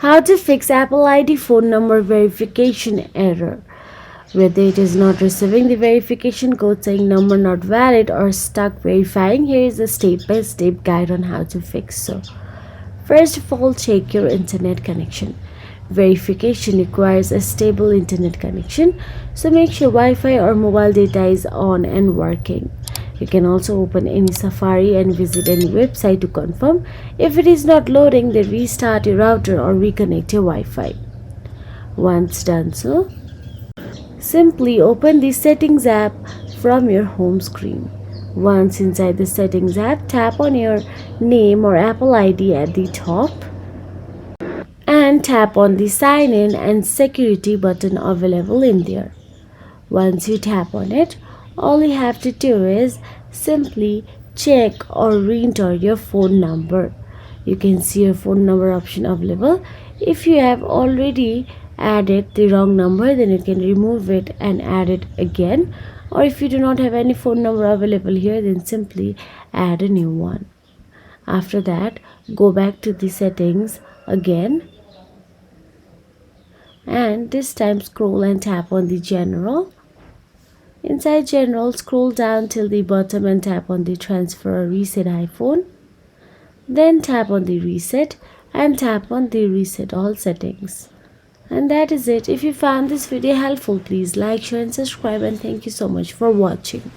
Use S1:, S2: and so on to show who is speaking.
S1: How to fix Apple ID phone number verification error. Whether it is not receiving the verification code saying number not valid or stuck verifying, here is a step-by-step guide on how to fix so. First of all, check your internet connection. Verification requires a stable internet connection, so make sure Wi-Fi or mobile data is on and working. You can also open any Safari and visit any website to confirm. If it is not loading, then restart your router or reconnect your Wi-Fi. Once done so, simply open the Settings app from your home screen. Once inside the Settings app, tap on your name or Apple ID at the top and tap on the Sign In and Security button available in there. Once you tap on it, all you have to do is simply check or re-enter your phone number. You can see your phone number option available. If you have already added the wrong number, then you can remove it and add it again. Or if you do not have any phone number available here, then simply add a new one. After that, go back to the settings again, and this time scroll and tap on the general. Inside general, scroll down till the bottom and tap on the transfer or reset iPhone. Then tap on the reset and tap on the reset all settings. And that is it. If you found this video helpful, please like, share and subscribe, and thank you so much for watching.